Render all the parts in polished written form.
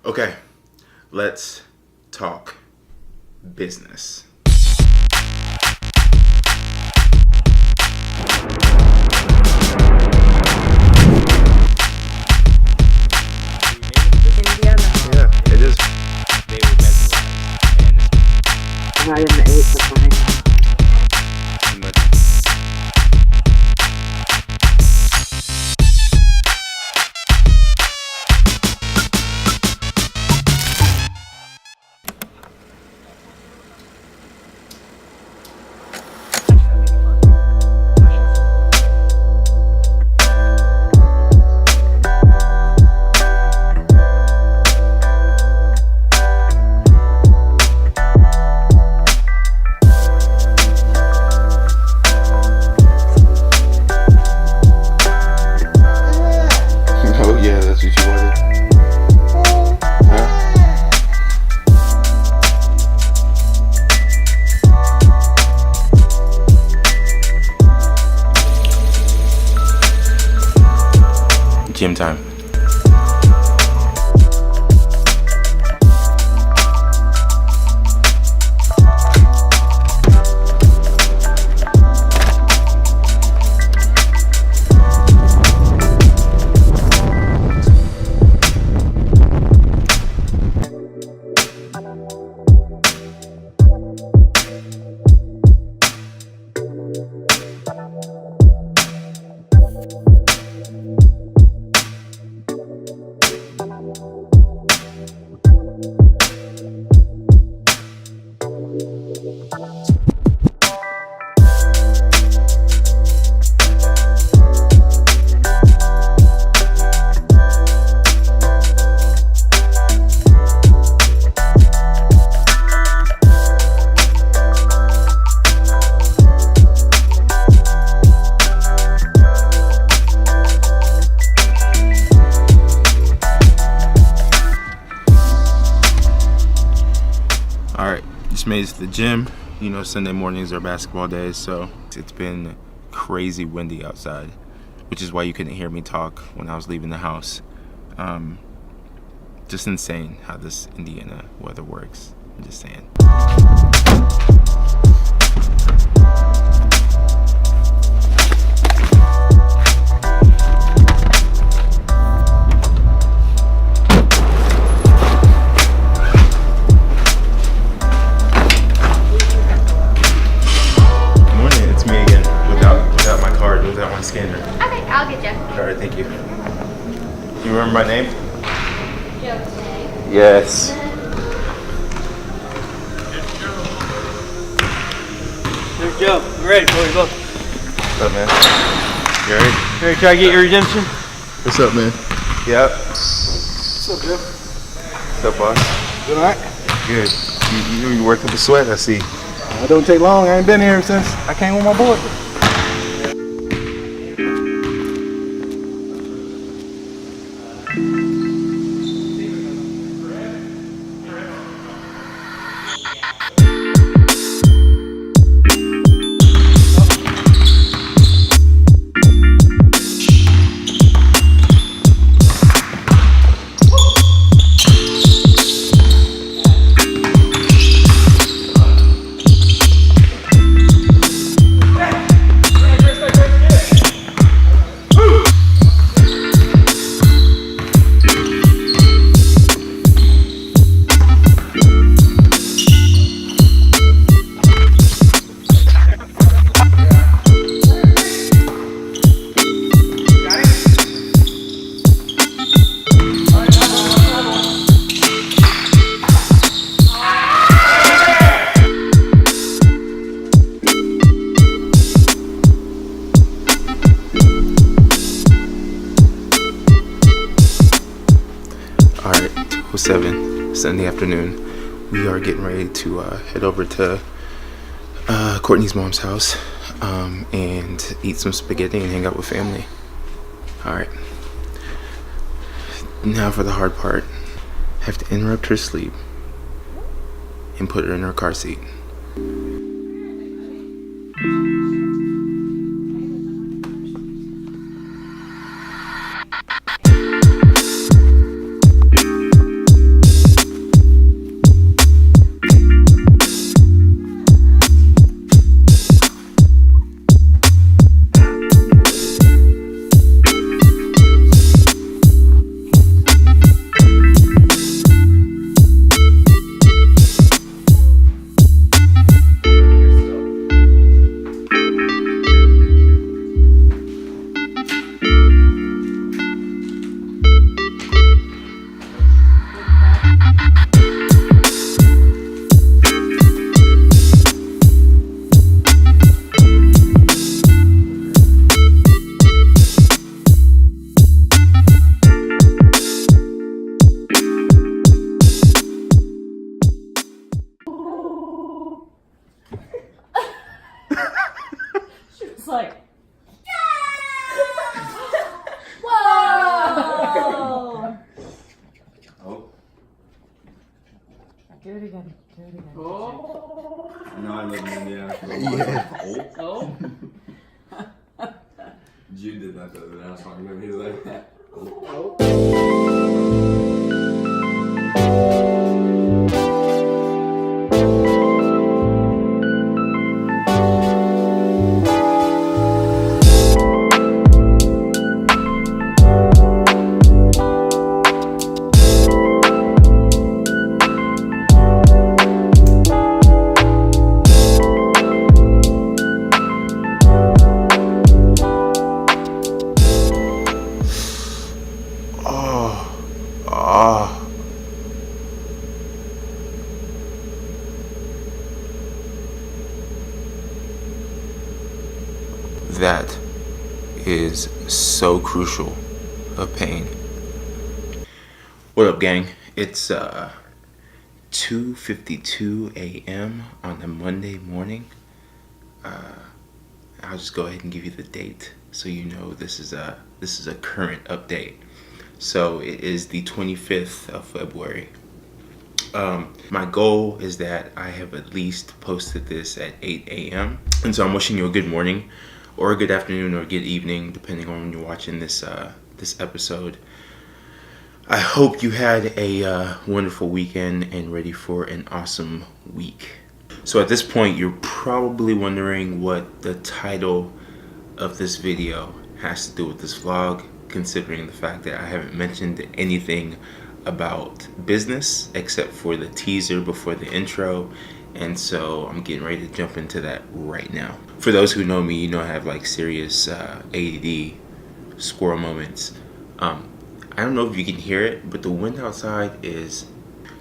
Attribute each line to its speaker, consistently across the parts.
Speaker 1: Okay, let's talk business.
Speaker 2: Indiana.
Speaker 1: Yeah, it is.
Speaker 3: They were mesmerized, and
Speaker 2: Right in the 8th of mine.
Speaker 1: Oh yeah, that's what you wanted. Huh? Gym time. Alright, just made it to the gym. You know, Sunday mornings are basketball days, so it's been crazy windy outside, which is why you couldn't hear me talk when I was leaving the house. Just insane how this Indiana weather works. I'm just saying. Scanner.
Speaker 4: Okay, I'll get you.
Speaker 1: Alright, thank you. You remember my name?
Speaker 4: Joe.
Speaker 1: Yes.
Speaker 3: there's Joe. I'm ready for you, go.
Speaker 1: What's up, man? You alright?
Speaker 3: Ready to try to get your redemption?
Speaker 1: What's up, man? Yep.
Speaker 3: What's up, Joe?
Speaker 1: What's up, boss?
Speaker 3: You alright?
Speaker 1: Good. You worked up a sweat, I see.
Speaker 3: It don't take long. I ain't been here since I came with my boy.
Speaker 1: Alright, 2:07, Sunday afternoon. We are getting ready to head over to Courtney's mom's house and eat some spaghetti and hang out with family. Alright. Now for the hard part. I have to interrupt her sleep and put her in her car seat.
Speaker 2: Do it again. Do it again.
Speaker 5: Oh.
Speaker 6: No, I live in Indiana.
Speaker 1: Yeah.
Speaker 5: Oh.
Speaker 6: Jude did that the other day. I was talking to him. He was like,
Speaker 1: That is so crucial of pain. What up, gang? It's 2:52 a.m. on a Monday morning. I'll just go ahead and give you the date so you know this is a current update. So it is the 25th of February. My goal is that I have at least posted this at 8 a.m. And so I'm wishing you a good morning, or a good afternoon, or a good evening, depending on when you're watching this episode. I hope you had a wonderful weekend and ready for an awesome week. So at this point, you're probably wondering what the title of this video has to do with this vlog, considering the fact that I haven't mentioned anything about business except for the teaser before the intro. And so I'm getting ready to jump into that right now. For those who know me, you know I have like serious ADD squirrel moments. I don't know if you can hear it, but the wind outside is...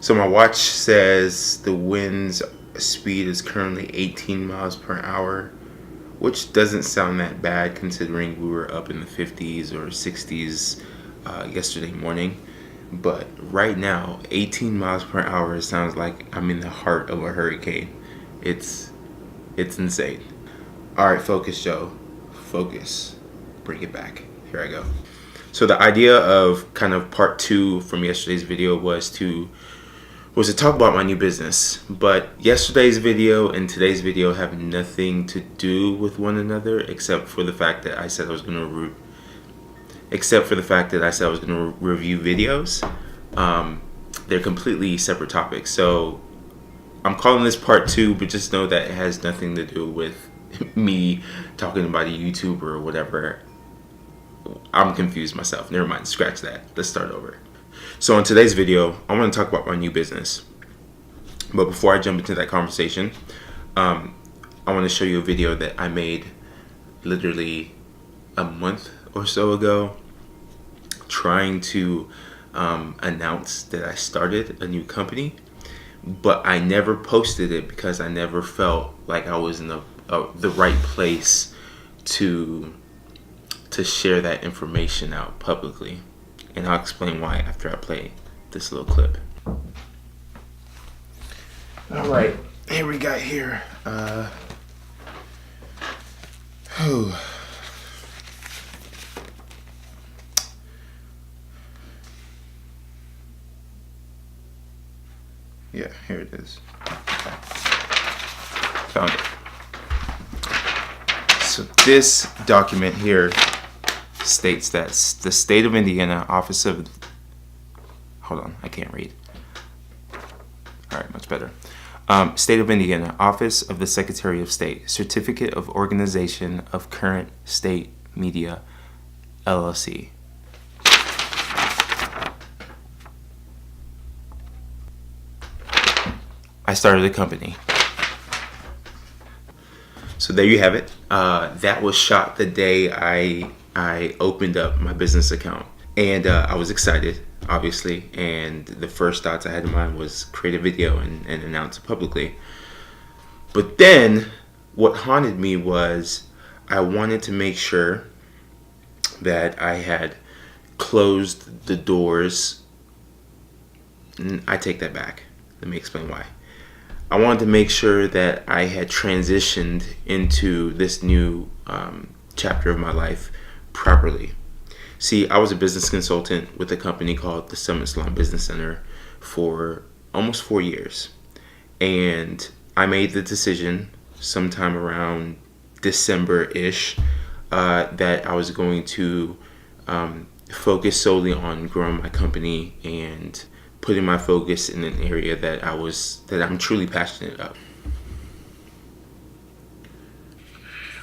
Speaker 1: So my watch says the wind's speed is currently 18 miles per hour, which doesn't sound that bad considering we were up in the 50s or 60s yesterday morning. But right now, 18 miles per hour sounds like I'm in the heart of a hurricane. It's insane. All right, focus, Joe. Focus. Bring it back. Here I go. So the idea of kind of part 2 from yesterday's video was to talk about my new business. But yesterday's video and today's video have nothing to do with one another, except for the fact that I said I was going to review videos. They're completely separate topics. So I'm calling this part 2, but just know that it has nothing to do with me talking about a YouTuber or whatever. I'm confused myself. Never mind, scratch that. Let's start over. So in today's video, I want to talk about my new business. But before I jump into that conversation, I want to show you a video that I made literally a month or so ago, trying to announce that I started a new company, but I never posted it because I never felt like I was in the right place to share that information out publicly. And I'll explain why after I play this little clip. All right, here we got here. Yeah, here it is. Found it. So this document here states that the state of Indiana Office of... Hold on, I can't read. All right, much better. State of Indiana Office of the Secretary of State, Certificate of Organization of Current State Media, LLC. I started a company. So there you have it. That was shot the day I opened up my business account. And I was excited, obviously. And the first thoughts I had in mind was create a video and announce it publicly. But then what haunted me was I wanted to make sure that I had closed the doors. I take that back. Let me explain why. I wanted to make sure that I had transitioned into this new chapter of my life properly. See, I was a business consultant with a company called the Summit Salon Business Center for almost 4 years. And I made the decision sometime around December-ish that I was going to focus solely on growing my company and putting my focus in an area that I'm truly passionate about.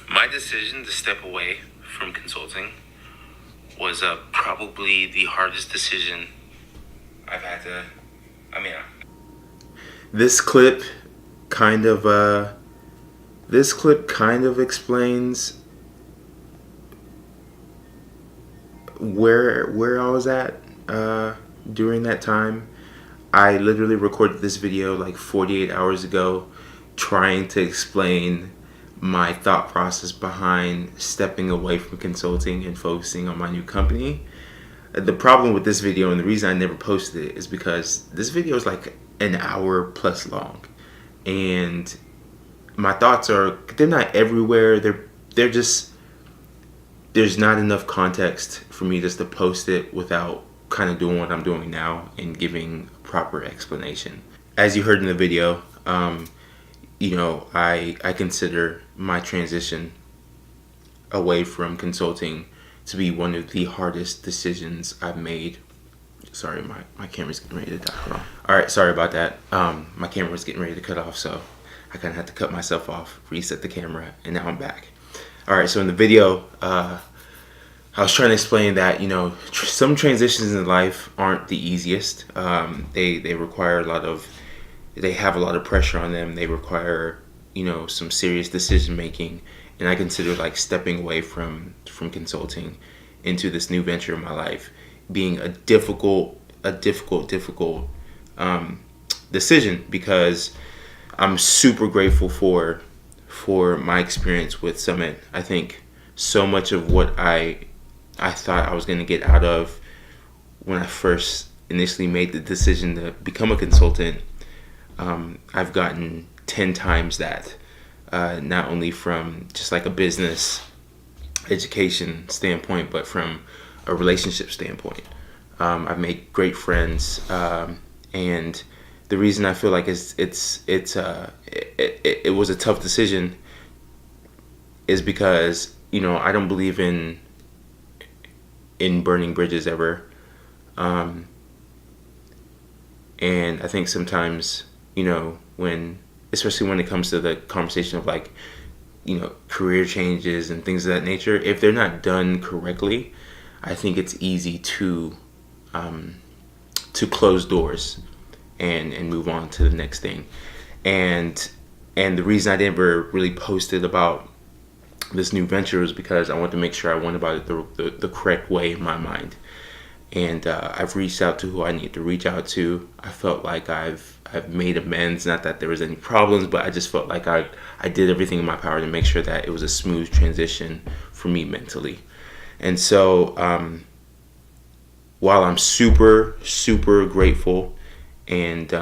Speaker 1: My decision to step away from consulting was probably the hardest decision I've had to. This clip kind of explains where I was at during that time. I literally recorded this video like 48 hours ago, trying to explain my thought process behind stepping away from consulting and focusing on my new company. The problem with this video, and the reason I never posted it, is because this video is like an hour plus long, and my thoughts they're not everywhere. They're just, there's not enough context for me just to post it without kind of doing what I'm doing now and giving proper explanation. As you heard in the video, I consider my transition away from consulting to be one of the hardest decisions I've made. Sorry, my camera's getting ready to die. Alright, sorry about that. My camera was getting ready to cut off, so I kind of had to cut myself off, reset the camera, and now I'm back. Alright, so in the video, I was trying to explain that, some transitions in life aren't the easiest. They require they have a lot of pressure on them. They require, some serious decision making. And I consider like stepping away from consulting into this new venture in my life being a difficult decision, because I'm super grateful for my experience with Summit. I think so much of what I thought I was going to get out of when I first initially made the decision to become a consultant, I've gotten 10 times that, not only from just like a business education standpoint, but from a relationship standpoint. I've made great friends, and the reason I feel like it was a tough decision is because I don't believe in burning bridges ever, and I think sometimes especially when it comes to the conversation of like career changes and things of that nature, if they're not done correctly, I think it's easy to close doors and move on to the next thing. And the reason I never really posted about this new venture was because I wanted to make sure I went about it the correct way in my mind. And I've reached out to who I need to reach out to. I felt like I've made amends. Not that there was any problems, but I just felt like I did everything in my power to make sure that it was a smooth transition for me mentally. And so while I'm super grateful and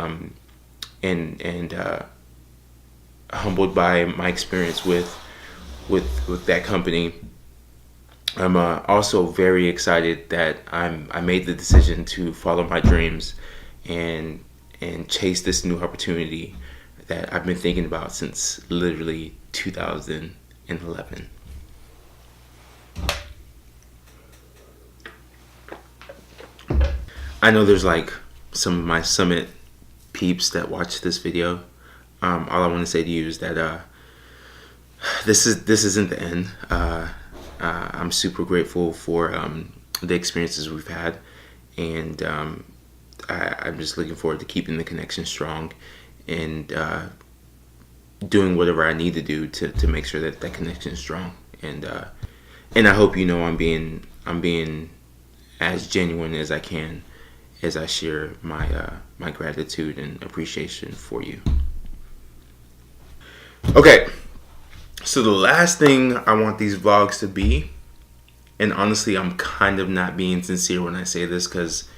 Speaker 1: humbled by my experience with that company, I'm also very excited that I made the decision to follow my dreams and chase this new opportunity that I've been thinking about since literally 2011. I know there's like some of my Summit peeps that watch this video. All I want to say to you is that this isn't the end. I'm super grateful for the experiences we've had, and I'm just looking forward to keeping the connection strong and doing whatever I need to do to make sure that connection is strong. And I hope I'm being as genuine as I can as I share my gratitude and appreciation for you. Okay. So the last thing I want these vlogs to be, and honestly I'm kind of not being sincere when I say this, because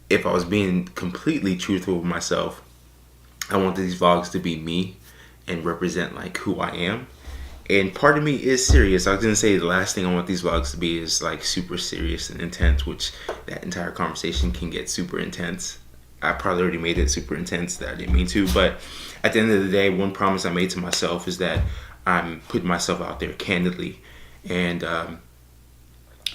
Speaker 1: if I was being completely truthful with myself, I want these vlogs to be me and represent like who I am. And part of me is serious. I was gonna say the last thing I want these vlogs to be is like super serious and intense, which that entire conversation can get super intense. I probably already made it super intense that I didn't mean to. But at the end of the day, one promise I made to myself is that I'm putting myself out there candidly, and I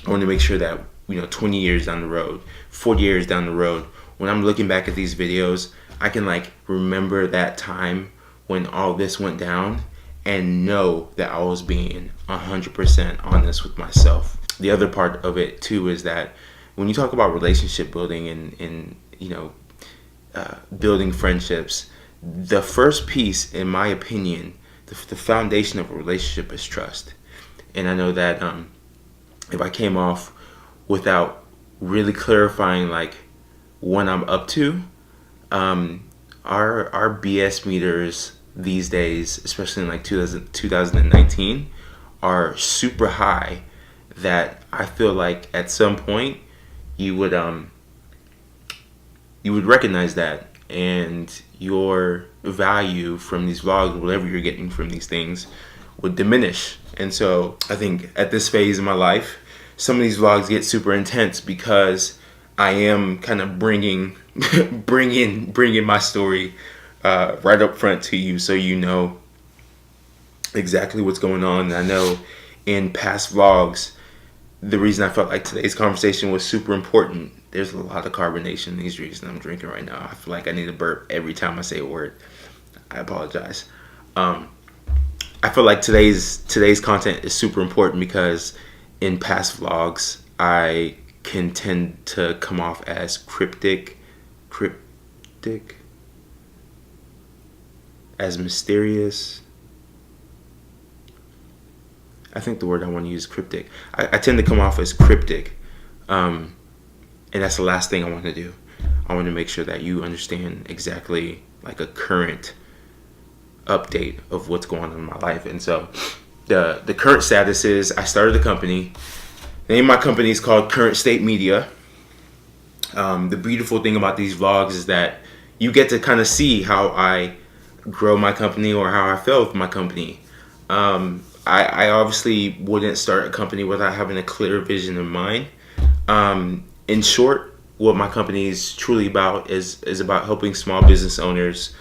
Speaker 1: want to make sure that 20 years down the road, 40 years down the road, when I'm looking back at these videos, I can like remember that time when all this went down and know that I was being 100% honest with myself. The other part of it too is that when you talk about relationship building and building friendships, the first piece, in my opinion, the foundation of a relationship is trust. And I know that if I came off without really clarifying like what I'm up to, our BS meters these days, especially in like 2019, are super high, that I feel like at some point you would recognize that, and your value from these vlogs, whatever you're getting from these things, would diminish. And so I think at this phase in my life, some of these vlogs get super intense because I am kind of bringing my story right up front to you, so you know exactly what's going on. And I know in past vlogs, the reason I felt like today's conversation was super important, there's a lot of carbonation in these drinks that I'm drinking right now. I feel like I need to burp every time I say a word. I apologize. I feel like today's content is super important because in past vlogs, I can tend to come off as cryptic, as mysterious. I think the word I want to use is cryptic. I tend to come off as cryptic, and that's the last thing I want to do. I want to make sure that you understand exactly like a current update of what's going on in my life. And so the current status is I started a company. The name of my company is called Current State Media. The beautiful thing about these vlogs is that you get to kind of see how I grow my company, or how I feel with my company. I obviously wouldn't start a company without having a clear vision in mind. In short, what my company is truly about is about helping small business owners,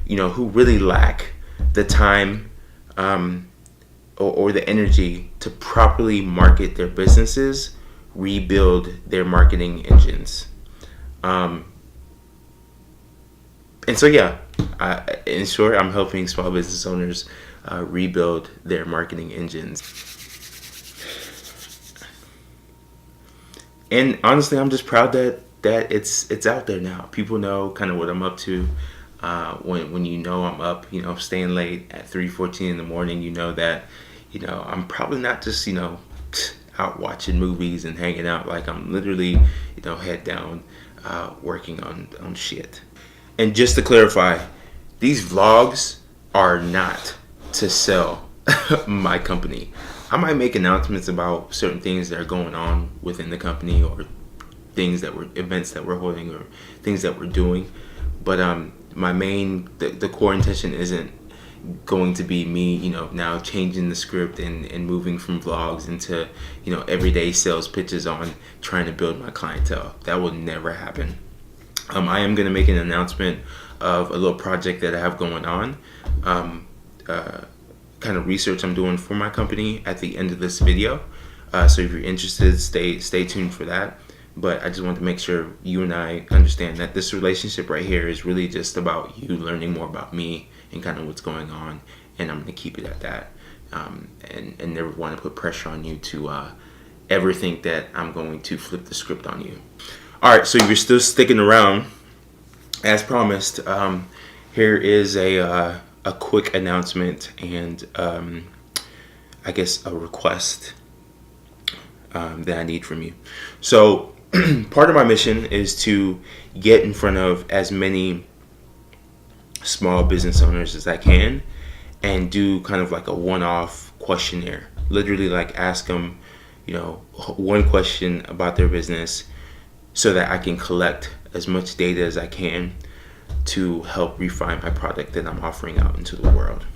Speaker 1: who really lack the time or the energy to properly market their businesses, rebuild their marketing engines. And so in short, I'm helping small business owners rebuild their marketing engines. And honestly, I'm just proud that it's out there now. People know kind of what I'm up to. When I'm up, staying late at 3:14 in the morning, that I'm probably not just out watching movies and hanging out. Like, I'm literally head down working on shit. And just to clarify, these vlogs are not to sell my company. I might make announcements about certain things that are going on within the company, or events that we're holding, or things that we're doing. But my main, the core intention isn't going to be me, now changing the script and moving from vlogs into, everyday sales pitches on trying to build my clientele. That will never happen. I am going to make an announcement of a little project that I have going on, kind of research I'm doing for my company at the end of this video. So if you're interested, stay tuned for that. But I just want to make sure you and I understand that this relationship right here is really just about you learning more about me and kind of what's going on, and I'm going to keep it at that, and never want to put pressure on you to ever think that I'm going to flip the script on you. Alright, so if you're still sticking around, as promised, here is a quick announcement and I guess a request that I need from you. So part of my mission is to get in front of as many small business owners as I can and do kind of like a one-off questionnaire. Literally like ask them, one question about their business so that I can collect as much data as I can to help refine my product that I'm offering out into the world.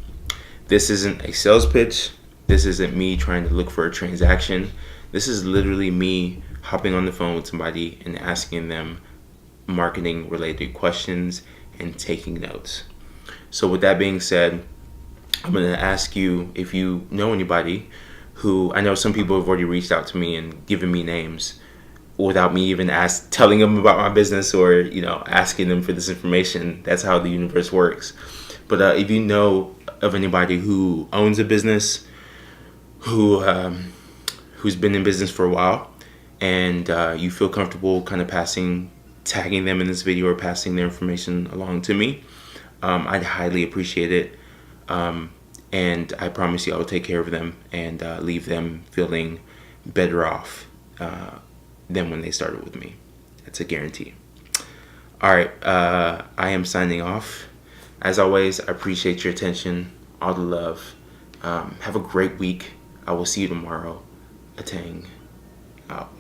Speaker 1: This isn't a sales pitch. This isn't me trying to look for a transaction. This is literally me hopping on the phone with somebody and asking them marketing related questions and taking notes. So with that being said, I'm going to ask you if you know anybody who, I know some people have already reached out to me and given me names without me even telling them about my business or, asking them for this information. That's how the universe works. But if you know of anybody who owns a business, who's been in business for a while, and you feel comfortable kind of tagging them in this video or passing their information along to me, I'd highly appreciate it. And I promise you I will take care of them and leave them feeling better off than when they started with me. That's a guarantee. All right, I am signing off. As always, I appreciate your attention, all the love. Have a great week. I will see you tomorrow. Atang out.